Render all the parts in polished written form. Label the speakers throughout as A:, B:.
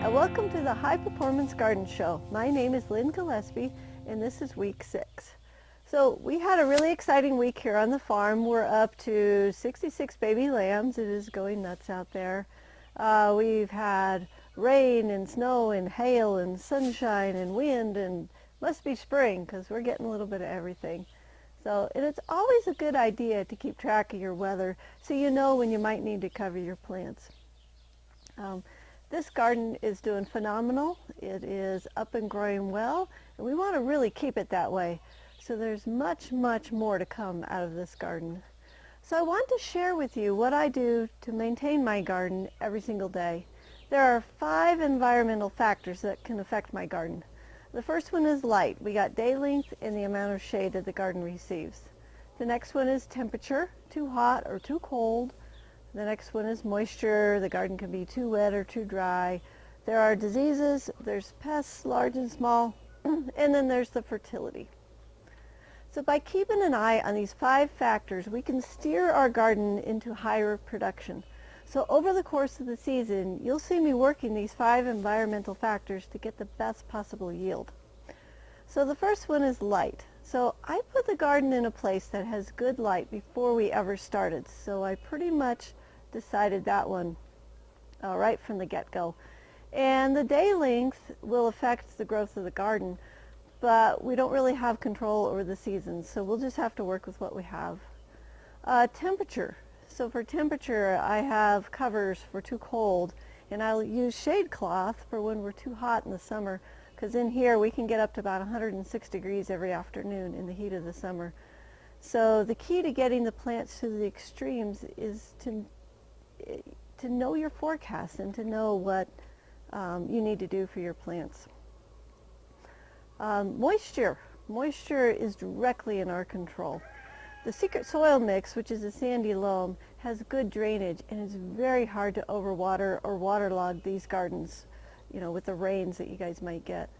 A: and welcome to the High Performance Garden Show. My name is Lynn Gillespie, and this is week 6. So we had a really exciting week here on the farm. We're up to 66 baby lambs. It is going nuts out there. We've had rain and snow and hail and sunshine and wind, and must be spring because we're getting a little bit of everything. So, and it's always a good idea to keep track of your weather so you know when you might need to cover your plants. This garden is doing phenomenal. It is up and growing well, and we want to really keep it that way. So there's much more to come out of this garden. So I want to share with you what I do to maintain my garden every single day. There are 5 environmental factors that can affect my garden. The first one is light. We got day length and the amount of shade that the garden receives. The next one is temperature, too hot or too cold. The next one is moisture. The garden can be too wet or too dry. There are diseases, there's pests, large and small, and then there's the fertility. So by keeping an eye on these 5 factors, we can steer our garden into higher production. So over the course of the season, you'll see me working these 5 environmental factors to get the best possible yield. So the first one is light. So I put the garden in a place that has good light before we ever started. So I pretty much decided that one right from the get-go. And the day length will affect the growth of the garden, but we don't really have control over the seasons, so we'll just have to work with what we have. Temperature. So for temperature, I have covers for too cold, and I'll use shade cloth for when we're too hot in the summer, because in here we can get up to about 106 degrees every afternoon in the heat of the summer. So the key to getting the plants to the extremes is to know your forecast and to know what you need to do for your plants. Moisture. Moisture is directly in our control. The secret soil mix, which is a sandy loam, has good drainage, and it's very hard to overwater or waterlog these gardens, you know, with the rains that you guys might get.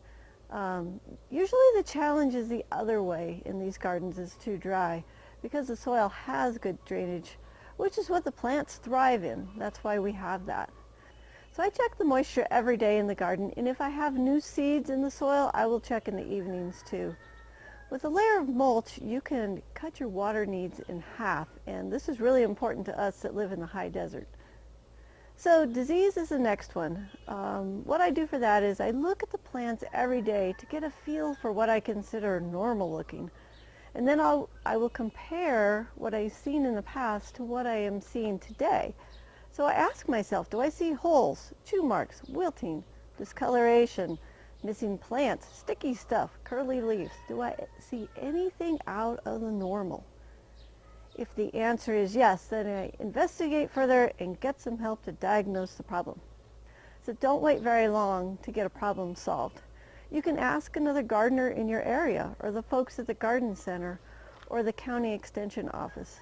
A: Usually the challenge is the other way in these gardens, is too dry, because the soil has good drainage, which is what the plants thrive in. That's why we have that. So I check the moisture every day in the garden, and if I have new seeds in the soil, I will check in the evenings too. With a layer of mulch, you can cut your water needs in half, and this is really important to us that live in the high desert. So disease is the next one. What I do for that is I look at the plants every day to get a feel for what I consider normal looking. And then I will compare what I've seen in the past to what I am seeing today. So I ask myself, do I see holes, chew marks, wilting, discoloration, missing plants, sticky stuff, curly leaves? Do I see anything out of the normal? If the answer is yes, then I investigate further and get some help to diagnose the problem. So don't wait very long to get a problem solved. You can ask another gardener in your area, or the folks at the garden center, or the county extension office.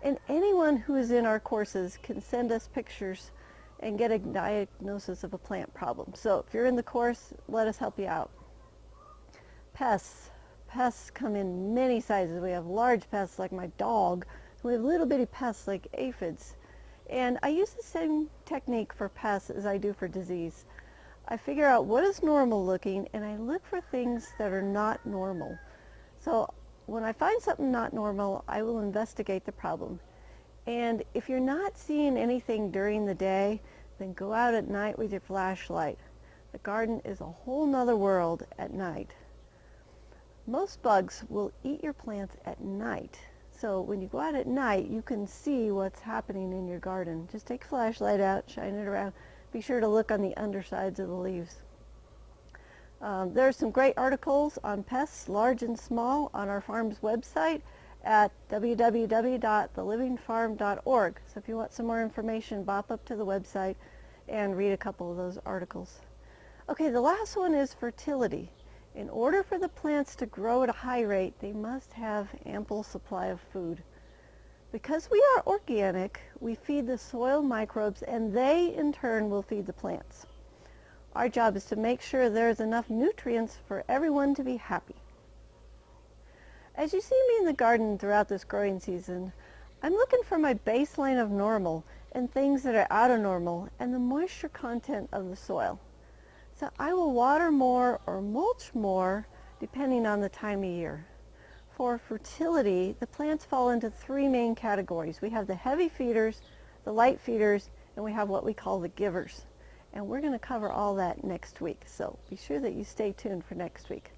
A: And anyone who is in our courses can send us pictures and get a diagnosis of a plant problem. So if you're in the course, let us help you out. Pests. Pests come in many sizes. We have large pests like my dog. We have little bitty pests like aphids. And I use the same technique for pests as I do for disease. I figure out what is normal looking, and I look for things that are not normal. So when I find something not normal, I will investigate the problem. And if you're not seeing anything during the day, then go out at night with your flashlight. The garden is a whole nother world at night. Most bugs will eat your plants at night. So when you go out at night, you can see what's happening in your garden. Just take a flashlight out, shine it around. Be sure to look on the undersides of the leaves. There are some great articles on pests, large and small, on our farm's website at www.thelivingfarm.org. So if you want some more information, bop up to the website and read a couple of those articles. Okay, the last one is fertility. In order for the plants to grow at a high rate, they must have ample supply of food. Because we are organic, we feed the soil microbes, and they in turn will feed the plants. Our job is to make sure there's enough nutrients for everyone to be happy. As you see me in the garden throughout this growing season, I'm looking for my baseline of normal and things that are out of normal and the moisture content of the soil. So I will water more or mulch more depending on the time of year. For fertility, the plants fall into three main categories. We have the heavy feeders, the light feeders, and we have what we call the givers. And we're going to cover all that next week, so be sure that you stay tuned for next week.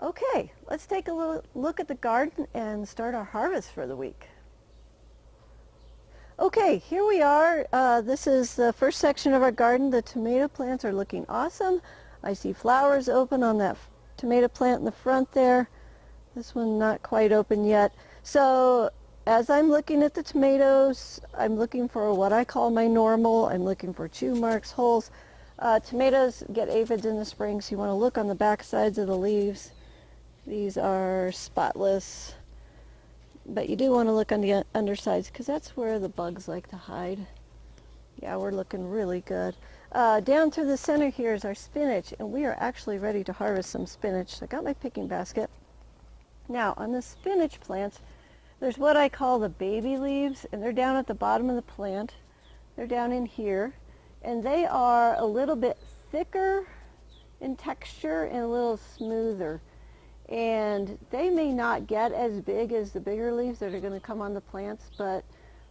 A: Okay, let's take a little look at the garden and start our harvest for the week. Okay, here we are. This is the first section of our garden. The tomato plants are looking awesome. I see flowers open on that tomato plant in the front there. This one not quite open yet. So as I'm looking at the tomatoes, I'm looking for what I call my normal. I'm looking for chew marks, holes. Tomatoes get aphids in the spring, so you want to look on the back sides of the leaves. These are spotless, but you do want to look on the undersides because that's where the bugs like to hide. Yeah, we're looking really good. Down through the center here is our spinach, and we are actually ready to harvest some spinach. So I got my picking basket. Now on the spinach plants, there's what I call the baby leaves, and they're down at the bottom of the plant. They're down in here, and they are a little bit thicker in texture and a little smoother. And they may not get as big as the bigger leaves that are going to come on the plants, but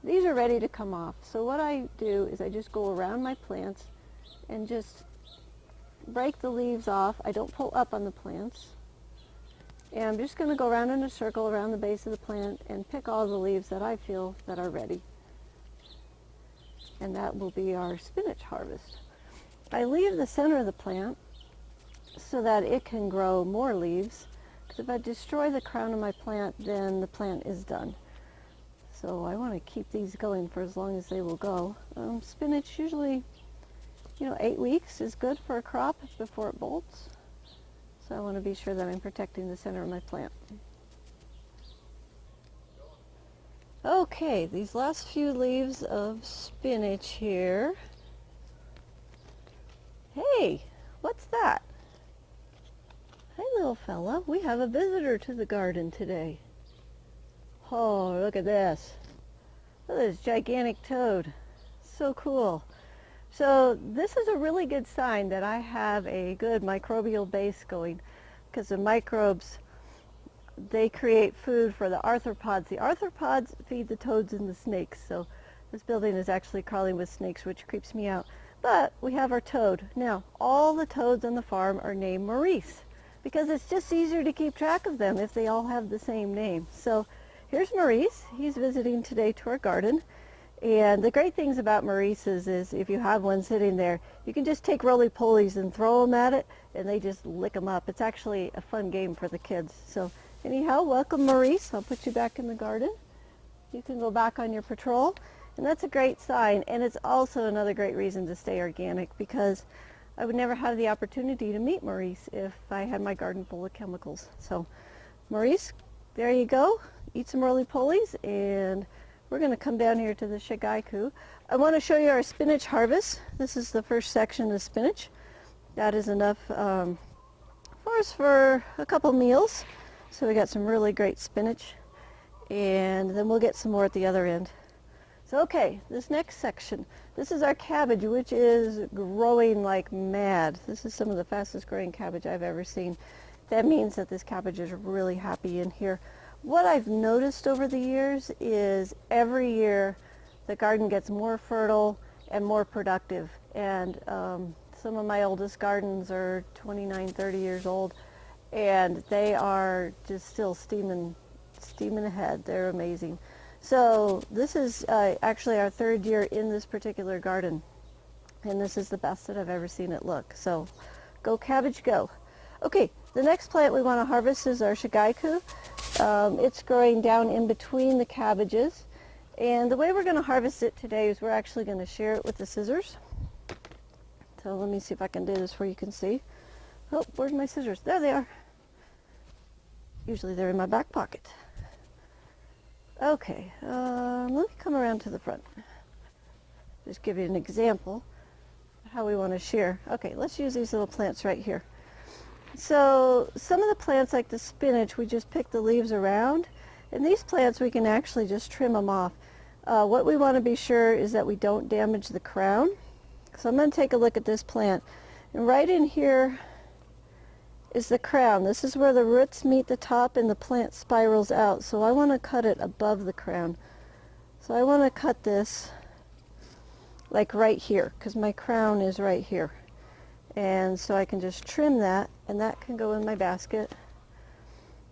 A: these are ready to come off. So what I do is I just go around my plants and just break the leaves off. I don't pull up on the plants. And I'm just going to go around in a circle around the base of the plant and pick all the leaves that I feel that are ready. And that will be our spinach harvest. I leave the center of the plant so that it can grow more leaves. Because if I destroy the crown of my plant, then the plant is done. So I want to keep these going for as long as they will go. Spinach usually, 8 weeks is good for a crop before it bolts. So I want to be sure that I'm protecting the center of my plant. Okay, these last few leaves of spinach here. Hey, what's that? Hi, little fella. We have a visitor to the garden today. Oh, look at this. Look at this gigantic toad. So cool. So this is a really good sign that I have a good microbial base going, because the microbes, they create food for the arthropods. The arthropods feed the toads and the snakes. So this building is actually crawling with snakes, which creeps me out. But we have our toad. Now, all the toads on the farm are named Maurice, because it's just easier to keep track of them if they all have the same name. So here's Maurice. He's visiting today to our garden. And the great things about Maurices is if you have one sitting there, you can just take roly-polies and throw them at it, and they just lick them up. It's actually a fun game for the kids. So anyhow, welcome Maurice. I'll put you back in the garden. You can go back on your patrol. And that's a great sign. And it's also another great reason to stay organic, because I would never have the opportunity to meet Maurice if I had my garden full of chemicals. So Maurice, there you go. Eat some roly-polies, and we're going to come down here to the shigaiku. I want to show you our spinach harvest. This is the first section of spinach. That is enough for us for a couple meals. So we got some really great spinach, and then we'll get some more at the other end. So okay, this next section, this is our cabbage, which is growing like mad. This is some of the fastest growing cabbage I've ever seen. That means that this cabbage is really happy in here. What I've noticed over the years is every year the garden gets more fertile and more productive. And some of my oldest gardens are 29, 30 years old, and they are just still steaming ahead. They're amazing. So this is actually our third year in this particular garden, and this is the best that I've ever seen it look. So go cabbage, go. Okay, the next plant we want to harvest is our shigaiku. It's growing down in between the cabbages, and the way we're going to harvest it today is we're actually going to shear it with the scissors. So let me see if I can do this where you can see. Oh, where's my scissors? There they are. Usually they're in my back pocket. Okay, let me come around to the front. Just give you an example of how we want to shear. Okay, let's use these little plants right here. So some of the plants, like the spinach, we just pick the leaves around, and these plants we can actually just trim them off. What we want to be sure is that we don't damage the crown. So I'm going to take a look at this plant, And right in here is the crown. This is where the roots meet the top and the plant spirals out. So I want to cut it above the crown. So I want to cut this like right here, because my crown is right here. And so I can just trim that, and that can go in my basket.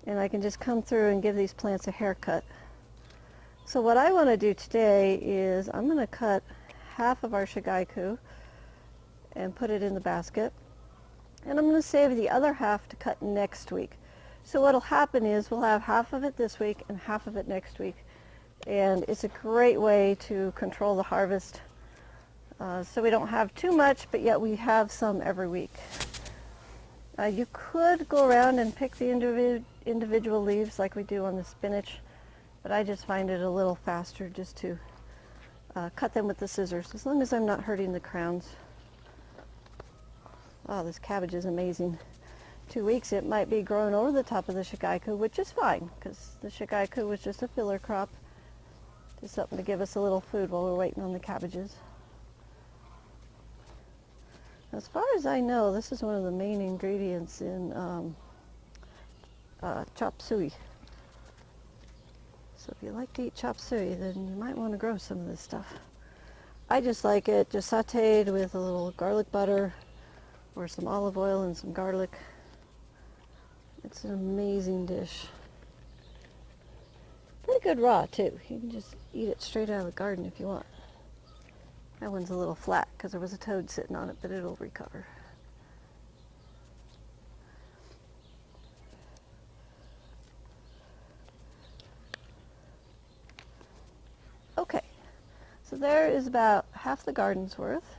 A: And I can just come through and give these plants a haircut. So what I want to do today is I'm going to cut half of our shigaiku and put it in the basket. And I'm going to save the other half to cut next week. So what'll happen is we'll have half of it this week and half of it next week. And it's a great way to control the harvest. So we don't have too much, but yet we have some every week. You could go around and pick the individual leaves like we do on the spinach, but I just find it a little faster just to cut them with the scissors, as long as I'm not hurting the crowns. Oh, this cabbage is amazing. 2 weeks it might be growing over the top of the shigaiku, which is fine, because the shigaiku was just a filler crop, just something to give us a little food while we're waiting on the cabbages. As far as I know, this is one of the main ingredients in chop suey. So if you like to eat chop suey, then you might want to grow some of this stuff. I just like it just sauteed with a little garlic butter or some olive oil and some garlic. It's an amazing dish. Pretty good raw too. You can just eat it straight out of the garden if you want. That one's a little flat because there was a toad sitting on it, but it'll recover. Okay, so there is about half the garden's worth.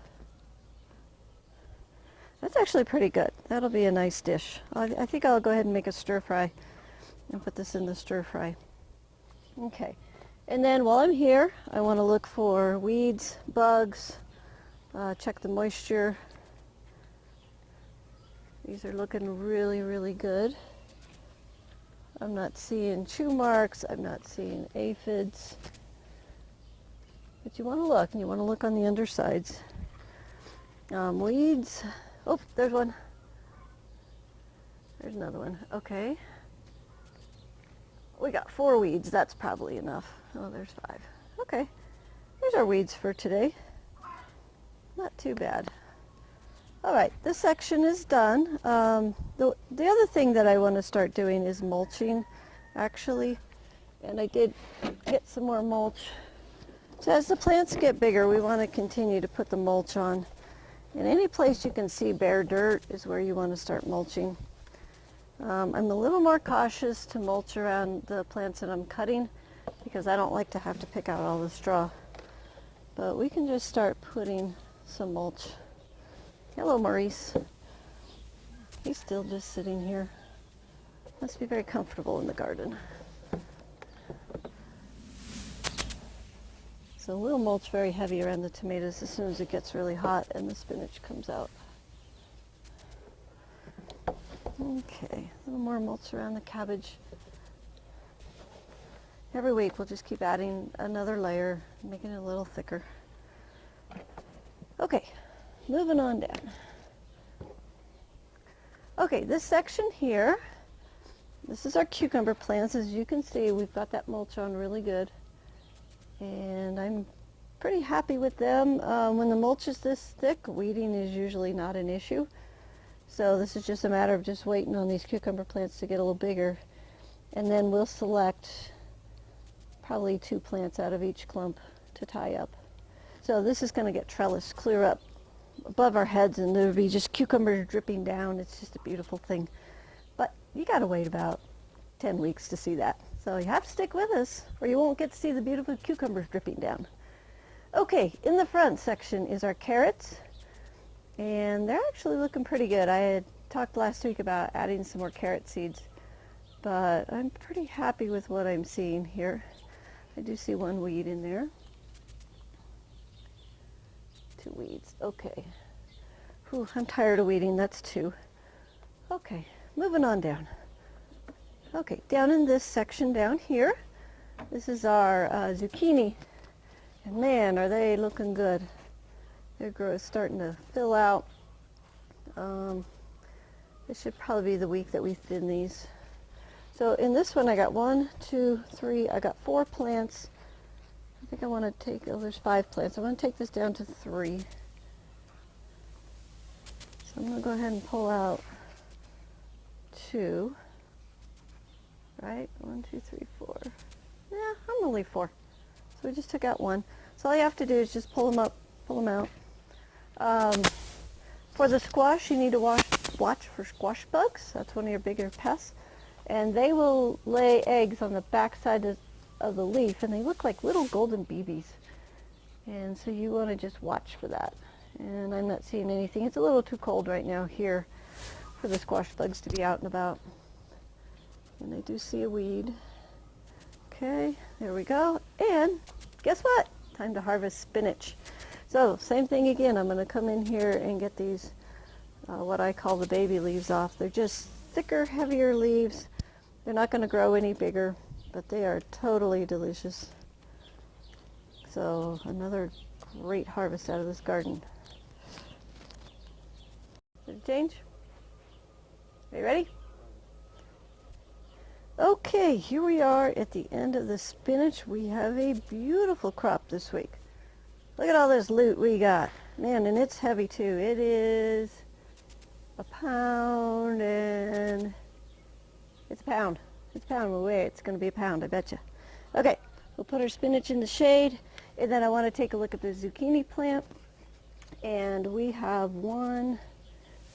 A: That's actually pretty good. That'll be a nice dish. I think I'll go ahead and make a stir fry and put this in the stir fry. Okay. And then while I'm here, I want to look for weeds, bugs, check the moisture. These are looking really, really good. I'm not seeing chew marks. I'm not seeing aphids. But you want to look, and you want to look on the undersides. Weeds. Oh, there's one. There's another one. Okay. We got 4 weeds. That's probably enough. Oh, there's 5. Okay. Here's our weeds for today. Not too bad. All right, this section is done. The other thing that I want to start doing is mulching, actually. And I did get some more mulch. So as the plants get bigger, we want to continue to put the mulch on. And any place you can see bare dirt is where you want to start mulching. I'm a little more cautious to mulch around the plants that I'm cutting because I don't like to have to pick out all the straw. But we can just start putting some mulch. Hello, Maurice. He's still just sitting here. Must be very comfortable in the garden. So we'll mulch very heavy around the tomatoes as soon as it gets really hot and the spinach comes out. Okay, a little more mulch around the cabbage. Every week we'll just keep adding another layer, making it a little thicker. Okay, moving on down. Okay, this section here, this is our cucumber plants. As you can see, we've got that mulch on really good. And I'm pretty happy with them. When the mulch is this thick, weeding is usually not an issue. So this is just a matter of just waiting on these cucumber plants to get a little bigger. And then we'll select probably 2 plants out of each clump to tie up. So this is going to get trellised clear up above our heads, and there'll be just cucumbers dripping down. It's just a beautiful thing. But you got to wait about 10 weeks to see that. So you have to stick with us or you won't get to see the beautiful cucumbers dripping down. Okay, in the front section is our carrots. And they're actually looking pretty good. I had talked last week about adding some more carrot seeds, but I'm pretty happy with what I'm seeing here. I do see 1 weed in there. 2 weeds, okay. Whew, I'm tired of weeding, that's 2. Okay, moving on down. Okay, down in this section down here, this is our zucchini. And man, are they looking good. Their growth is starting to fill out. This should probably be the week that we thin these. So in this one I got 1, 2, 3, I got 4 plants. I think I want to take, oh there's 5 plants. I want to take this down to 3. So I'm going to go ahead and pull out 2. Right? 1, 2, 3, 4. Yeah, I'm only 4. So we just took out 1. So all you have to do is just pull them up, pull them out. For the squash, you need to watch for squash bugs. That's one of your bigger pests. And they will lay eggs on the back side of the leaf, and they look like little golden BBs. And so you want to just watch for that. And I'm not seeing anything. It's a little too cold right now here for the squash bugs to be out and about. And I do see a weed. Okay, there we go. And guess what? Time to harvest spinach. So same thing again. I'm going to come in here and get these, what I call the baby leaves off. They're just thicker, heavier leaves. They're not going to grow any bigger, but they are totally delicious. So another great harvest out of this garden. Did it change? Are you ready? Okay, here we are at the end of the spinach. We have a beautiful crop this week. Look at all this loot we got. Man, and it's heavy too. It is a pound and it's a pound. It's a pound away. It's going to be a pound, I bet you. Okay, we'll put our spinach in the shade, and then I want to take a look at the zucchini plant. And we have 1,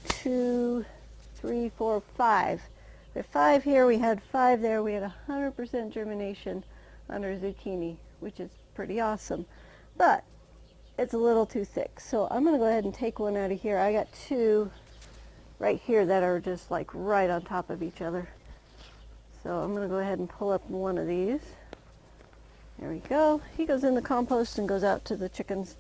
A: 2, 3, 4, 5. We have 5 here. We had 5 there. We had 100% germination on our zucchini, which is pretty awesome. But it's a little too thick, so I'm going to go ahead and take one out of here. I got 2 right here that are just like right on top of each other. So I'm going to go ahead and pull up one of these. There we go. He goes in the compost and goes out to the chickens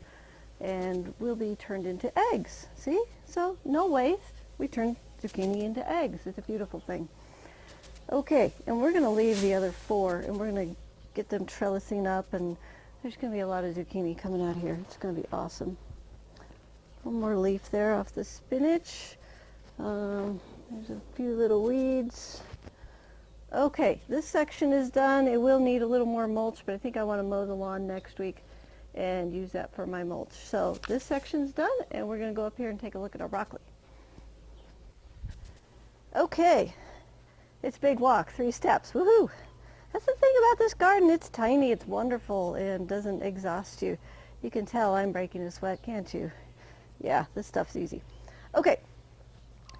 A: and will be turned into eggs. See? So no waste. We turn zucchini into eggs. It's a beautiful thing. Okay, and we're going to leave the other 4 and we're going to get them trellising up, and there's going to be a lot of zucchini coming out here. It's going to be awesome. One more leaf there off the spinach. There's a few little weeds. Okay, this section is done. It will need a little more mulch, but I think I want to mow the lawn next week and use that for my mulch. So this section's done, and we're going to go up here and take a look at our broccoli. Okay, it's a big walk, 3 steps. Woohoo! That's the thing about this garden. It's tiny, it's wonderful, and doesn't exhaust you. You can tell I'm breaking a sweat, can't you? Yeah, this stuff's easy. Okay,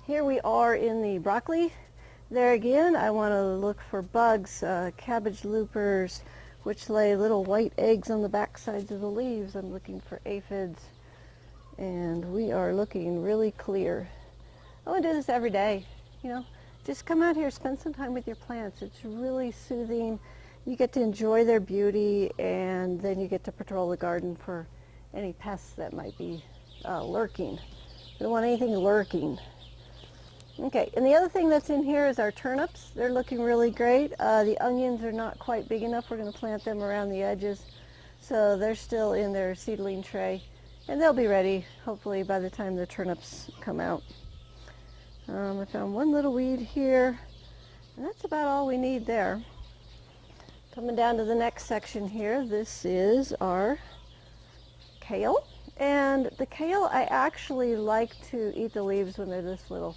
A: here we are in the broccoli. There again, I want to look for bugs, cabbage loopers, which lay little white eggs on the back sides of the leaves. I'm looking for aphids, and we are looking really clear. I want to do this every day, you know. Just come out here, spend some time with your plants. It's really soothing. You get to enjoy their beauty, and then you get to patrol the garden for any pests that might be lurking. We don't want anything lurking. Okay, and the other thing that's in here is our turnips. They're looking really great. The onions are not quite big enough. We're going to plant them around the edges. So they're still in their seedling tray, and they'll be ready hopefully by the time the turnips come out. I found one little weed here, and that's about all we need there. Coming down to the next section here, this is our kale. And the kale, I actually like to eat the leaves when they're this little.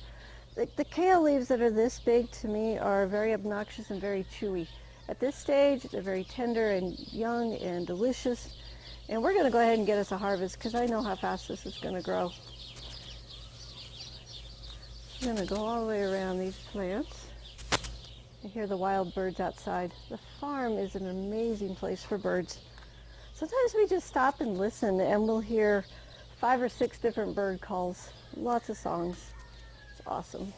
A: The kale leaves that are this big to me are very obnoxious and very chewy. At this stage, they're very tender and young and delicious. And we're going to go ahead and get us a harvest because I know how fast this is going to grow. I'm going to go all the way around these plants. I hear the wild birds outside. The farm is an amazing place for birds. Sometimes we just stop and listen, and we'll hear 5 or 6 different bird calls. Lots of songs. It's awesome.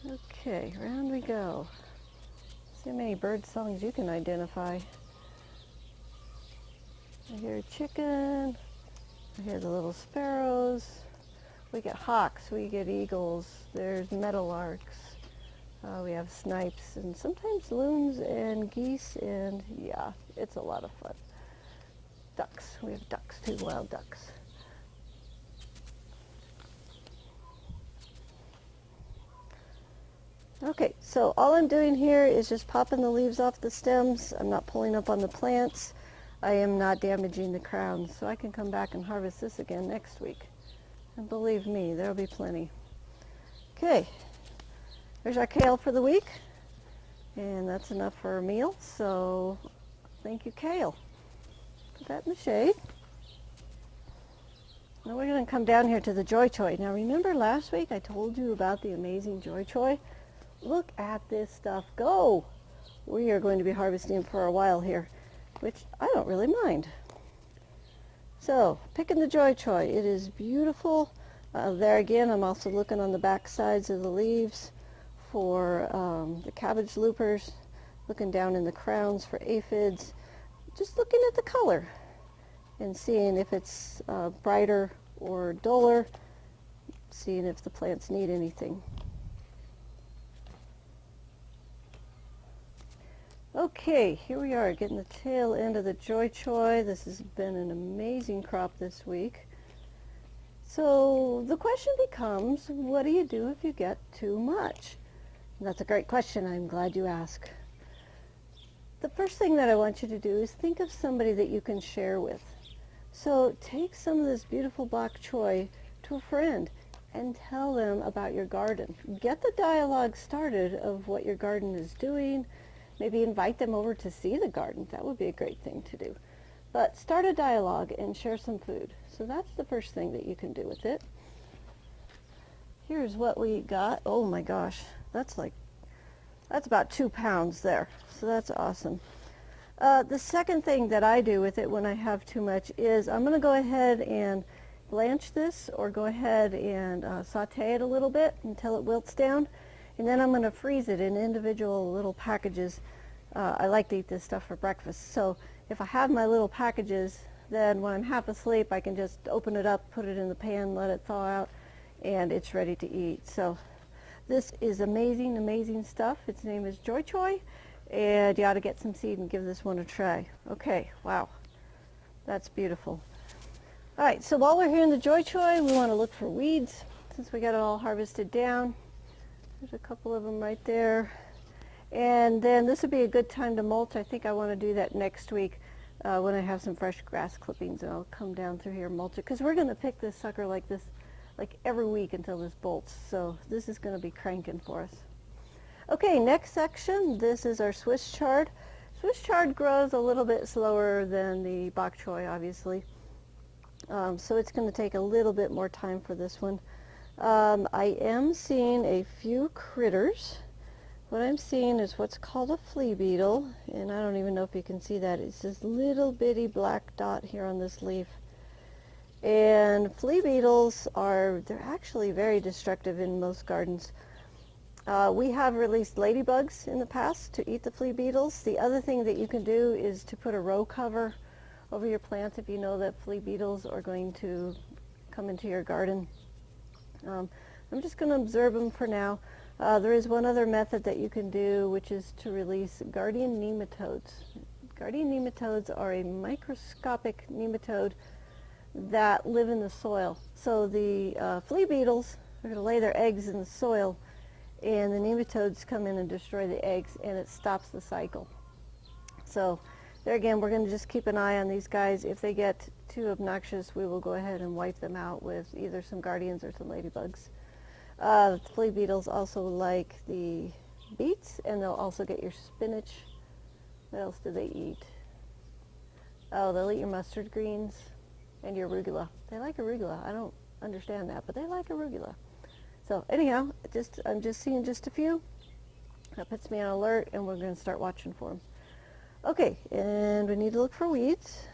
A: Okay, around we go. See how many bird songs you can identify. I hear a chicken. I hear the little sparrows. We get hawks, we get eagles, there's meadowlarks, we have snipes, and sometimes loons and geese, and yeah, it's a lot of fun. Ducks, we have ducks too, wild ducks. Okay, so all I'm doing here is just popping the leaves off the stems. I'm not pulling up on the plants. I am not damaging the crowns, so I can come back and harvest this again next week. And believe me, there'll be plenty. Okay, there's our kale for the week, and that's enough for a meal, so thank you, kale. Put that in the shade. Now we're going to come down here to the joy choy. Now remember last week I told you about the amazing joy choy? Look at this stuff go. We are going to be harvesting for a while here, which I don't really mind. So, picking the joy choy. It is beautiful. There again, I'm also looking on the back sides of the leaves for the cabbage loopers, looking down in the crowns for aphids, just looking at the color and seeing if it's brighter or duller, seeing if the plants need anything. Okay, here we are getting the tail end of the joy choy. This has been an amazing crop this week. So the question becomes, what do you do if you get too much? And that's a great question. I'm glad you asked. The first thing that I want you to do is think of somebody that you can share with. So take some of this beautiful bok choy to a friend and tell them about your garden. Get the dialogue started of what your garden is doing. Maybe invite them over to see the garden. That would be a great thing to do. But start a dialogue and share some food. So that's the first thing that you can do with it. Here's what we got. Oh my gosh, that's about 2 pounds there. So that's awesome. The second thing that I do with it when I have too much is I'm going to go ahead and blanch this, or go ahead and saute it a little bit until it wilts down. And then I'm going to freeze it in individual little packages. I like to eat this stuff for breakfast. So if I have my little packages, then when I'm half asleep, I can just open it up, put it in the pan, let it thaw out, and it's ready to eat. So this is amazing, amazing stuff. Its name is Joy Choy, and you ought to get some seed and give this one a try. Okay, wow, that's beautiful. All right, so while we're here in the Joy Choy, we want to look for weeds since we got it all harvested down. There's a couple of them right there. And then this would be a good time to mulch. I think I want to do that next week when I have some fresh grass clippings, and I'll come down through here and mulch it, because we're going to pick this sucker like this like every week until this bolts. So this is going to be cranking for us. Okay, next section. This is our Swiss chard. Swiss chard grows a little bit slower than the bok choy, obviously. So it's going to take a little bit more time for this one. I am seeing a few critters. What I'm seeing is what's called a flea beetle, and I don't even know if you can see that. It's this little bitty black dot here on this leaf. And flea beetles they're actually very destructive in most gardens. We have released ladybugs in the past to eat the flea beetles. The other thing that you can do is to put a row cover over your plants if you know that flea beetles are going to come into your garden. I'm just going to observe them for now. There is one other method that you can do, which is to release guardian nematodes. Guardian nematodes are a microscopic nematode that live in the soil. So the flea beetles are going to lay their eggs in the soil, and the nematodes come in and destroy the eggs, and it stops the cycle. So there again, we're going to just keep an eye on these guys. If they get too obnoxious, we will go ahead and wipe them out with either some guardians or some ladybugs. Flea beetles also like the beets, and they'll also get your spinach. What else do they eat? Oh, they'll eat your mustard greens and your arugula. They like arugula. I don't understand that, but they like arugula. So anyhow, I'm just seeing just a few. That puts me on alert, and we're going to start watching for them. Okay, and we need to look for weeds.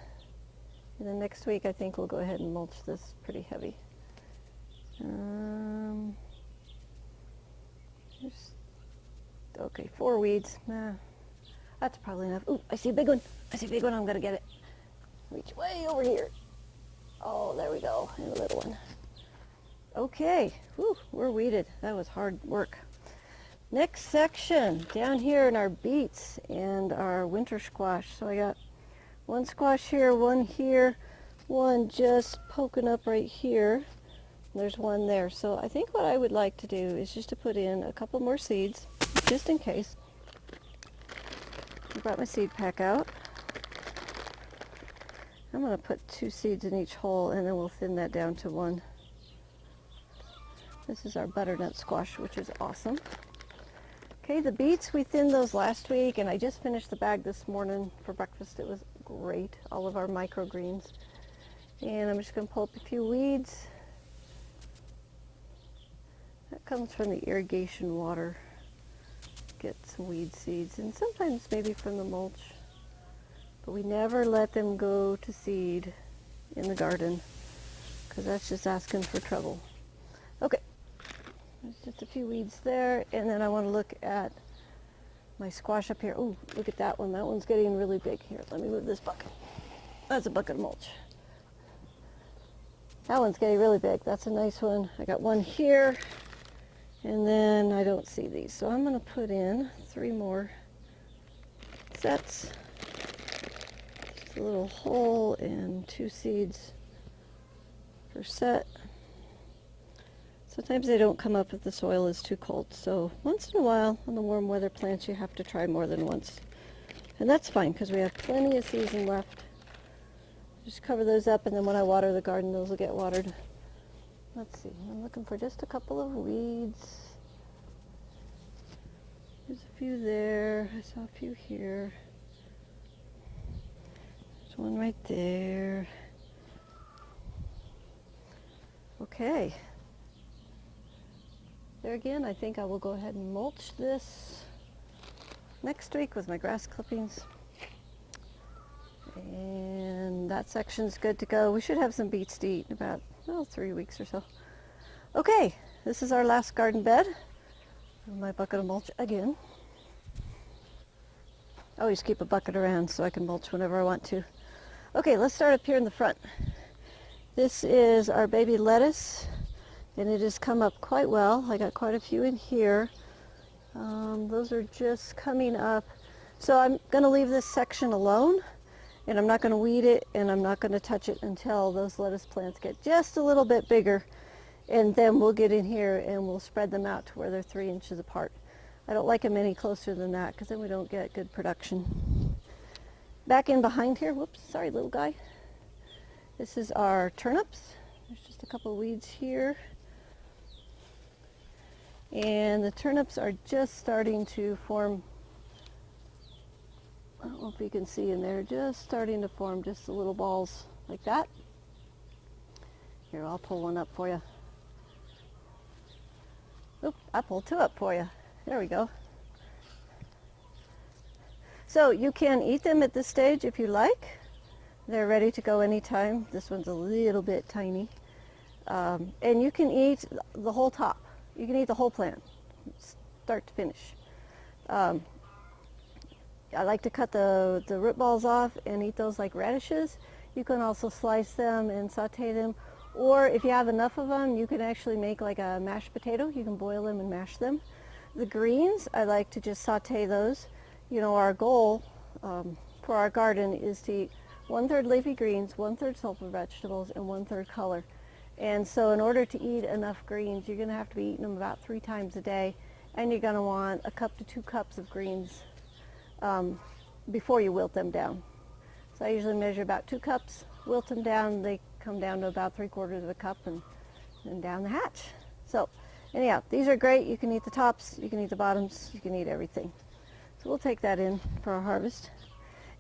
A: And then next week, I think we'll go ahead and mulch this pretty heavy. Okay, 4 weeds. Nah, that's probably enough. Ooh, I see a big one. I see a big one. I'm going to get it. Reach way over here. Oh, there we go. And a little one. Okay, whew, we're weeded. That was hard work. Next section, down here in our beets and our winter squash. So I got one squash here, one just poking up right here. There's one there. So I think what I would like to do is just to put in a couple more seeds. just in case. I brought my seed pack out. I'm going to put 2 seeds in each hole, and then we'll thin that down to 1. This is our butternut squash, which is awesome. Okay, the beets, we thinned those last week, and I just finished the bag this morning for breakfast. It was great, all of our microgreens. And I'm just going to pull up a few weeds. That comes from the irrigation water. Get some weed seeds, and sometimes maybe from the mulch. But we never let them go to seed in the garden, because that's just asking for trouble. Okay, there's just a few weeds there, and then I want to look at my squash up here. Oh, look at that one. That one's getting really big. Here, let me move this bucket. That's a bucket of mulch. That one's getting really big. That's a nice one. I got one here, and then I don't see these. So I'm going to put in 3 more sets. Just a little hole and 2 seeds per set. Sometimes they don't come up if the soil is too cold. So once in a while on the warm weather plants you have to try more than once. And that's fine because we have plenty of season left. Just cover those up, and then when I water the garden, those will get watered. Let's see, I'm looking for just a couple of weeds. There's a few there. I saw a few here. There's one right there. Okay. There again, I think I will go ahead and mulch this next week with my grass clippings. And that section's good to go. We should have some beets to eat in about 3 weeks or so. Okay, this is our last garden bed. My bucket of mulch again. I always keep a bucket around so I can mulch whenever I want to. Okay, let's start up here in the front. This is our baby lettuce, and it has come up quite well. I got quite a few in here. Those are just coming up. So I'm going to leave this section alone, and I'm not going to weed it, and I'm not going to touch it until those lettuce plants get just a little bit bigger. And then we'll get in here and we'll spread them out to where they're 3 inches apart. I don't like them any closer than that because then we don't get good production. Back in behind here, whoops, sorry little guy. This is our turnips. There's just a couple of weeds here. And the turnips are just starting to form. I don't know if you can see in there, just starting to form just the little balls like that. Here, I'll pull one up for you. Oop, I pulled 2 up for you. There we go. So you can eat them at this stage if you like. They're ready to go anytime. This one's a little bit tiny. And you can eat the whole top. You can eat the whole plant, start to finish. I like to cut the root balls off and eat those like radishes. You can also slice them and saute them. Or if you have enough of them, you can actually make like a mashed potato. You can boil them and mash them. The greens, I like to just saute those. You know, our goal for our garden is to eat 1/3 leafy greens, 1/3 sulfur vegetables, and 1/3 color. And so in order to eat enough greens, you're going to have to be eating them about 3 times a day. And you're going to want 1 cup to 2 cups of greens before you wilt them down. So I usually measure about 2 cups, wilt them down. They come down to about 3/4 of a cup and down the hatch. So anyhow, these are great. You can eat the tops, you can eat the bottoms, you can eat everything. So we'll take that in for our harvest.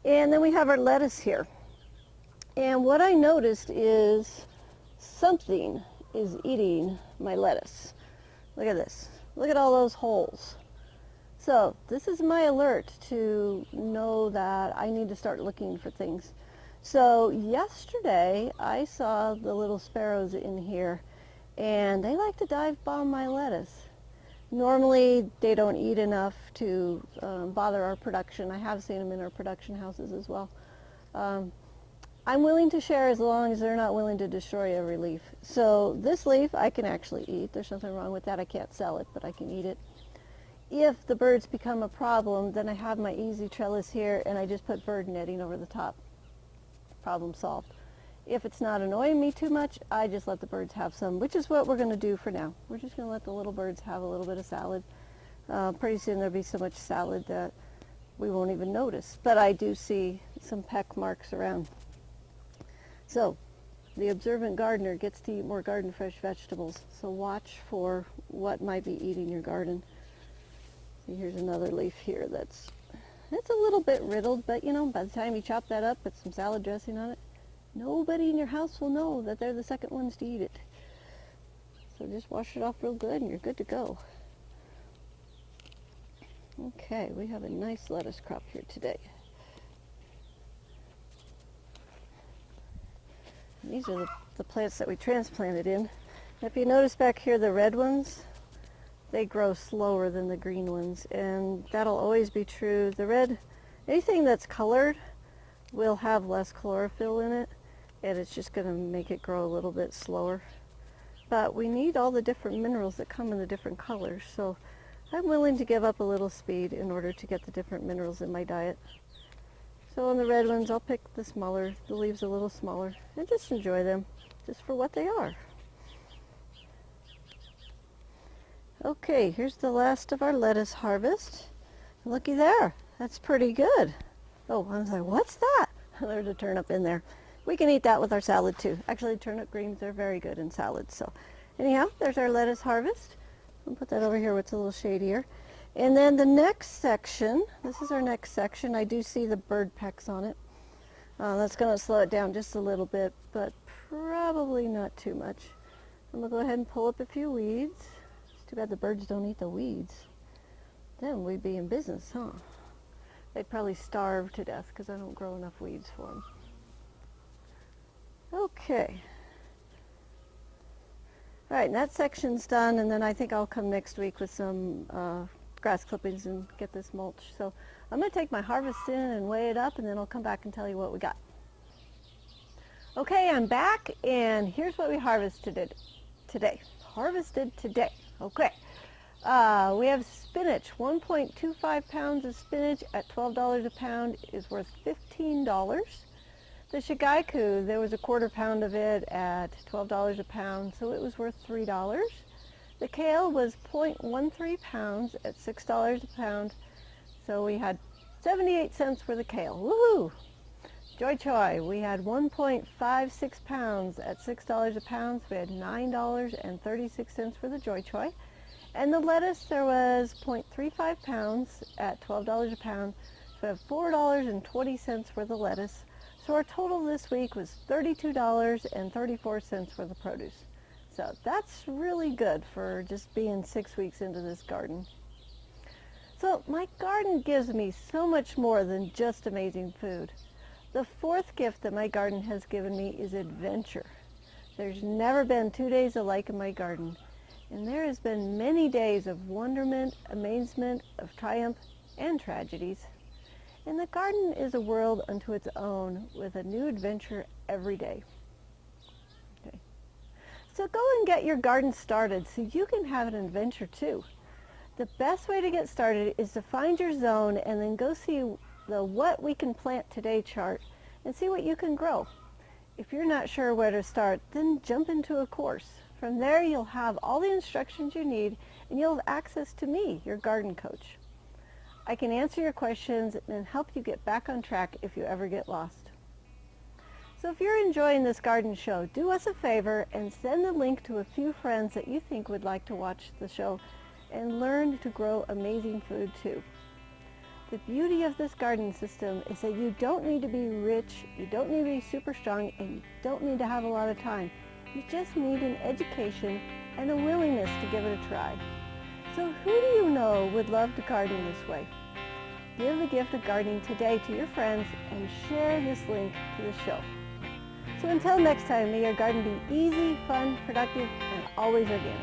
A: And then we have our lettuce here. And what I noticed is something is eating my lettuce. Look at this. Look at all those holes. So this is my alert to know that I need to start looking for things. So yesterday I saw the little sparrows in here, and they like to dive bomb my lettuce. Normally they don't eat enough to bother our production. I have seen them in our production houses as well. I'm willing to share as long as they're not willing to destroy every leaf. So this leaf I can actually eat. There's nothing wrong with that. I can't sell it, but I can eat it. If the birds become a problem, then I have my easy trellis here, and I just put bird netting over the top. Problem solved. If it's not annoying me too much, I just let the birds have some, which is what we're going to do for now. We're just going to let the little birds have a little bit of salad. Pretty soon there'll be so much salad that we won't even notice. But I do see some peck marks around. So the observant gardener gets to eat more garden fresh vegetables. So watch for what might be eating your garden. See, here's another leaf here that's a little bit riddled, but you know, by the time you chop that up, put some salad dressing on it, nobody in your house will know that they're the second ones to eat it. So just wash it off real good and you're good to go. Okay, we have a nice lettuce crop here today. These are the plants that we transplanted in. If you notice back here, the red ones, they grow slower than the green ones, and that'll always be true. The red, anything that's colored will have less chlorophyll in it, and it's just going to make it grow a little bit slower. But we need all the different minerals that come in the different colors, so I'm willing to give up a little speed in order to get the different minerals in my diet. So on the red ones, I'll pick the smaller, the leaves a little smaller, and just enjoy them just for what they are. Okay, here's the last of our lettuce harvest. Looky there, that's pretty good. Oh, I was like, what's that? There's a turnip in there. We can eat that with our salad too. Actually, turnip greens are very good in salads. So anyhow, there's our lettuce harvest. I'll put that over here where it's a little shadier. And then the next section, this is our next section. I do see the bird pecks on it. That's going to slow it down just a little bit, but probably not too much. I'm going to go ahead and pull up a few weeds. It's too bad the birds don't eat the weeds. Then we'd be in business, huh? They'd probably starve to death because I don't grow enough weeds for them. Okay. All right, and that section's done, and then I think I'll come next week with some grass clippings and get this mulch. So I'm going to take my harvest in and weigh it up, and then I'll come back and tell you what we got. Okay, I'm back, and here's what we harvested today. Okay. We have spinach. 1.25 pounds of spinach at $12 a pound is worth $15. The shigaiku, there was a quarter pound of it at $12 a pound, so it was worth $3. The kale was 0.13 pounds at $6 a pound, so we had 78 cents for the kale. Woohoo! Joy choy, we had 1.56 pounds at $6 a pound, so we had $9.36 for the joy choy. And the lettuce, there was 0.35 pounds at $12 a pound, so we have $4.20 for the lettuce. So our total this week was $32.34 for the produce. So that's really good for just being 6 weeks into this garden. So my garden gives me so much more than just amazing food. The fourth gift that my garden has given me is adventure. There's never been 2 days alike in my garden, and there has been many days of wonderment, amazement, of triumph, and tragedies. And the garden is a world unto its own with a new adventure every day. Okay. So go and get your garden started so you can have an adventure too. The best way to get started is to find your zone and then go see the What We Can Plant Today chart and see what you can grow. If you're not sure where to start, then jump into a course. From there you'll have all the instructions you need and you'll have access to me, your garden coach. I can answer your questions and help you get back on track if you ever get lost. So if you're enjoying this garden show, do us a favor and send the link to a few friends that you think would like to watch the show and learn to grow amazing food too. The beauty of this garden system is that you don't need to be rich, you don't need to be super strong, and you don't need to have a lot of time. You just need an education and a willingness to give it a try. So who do you know would love to garden this way? Give the gift of gardening today to your friends and share this link to the show. So until next time, may your garden be easy, fun, productive, and always organic.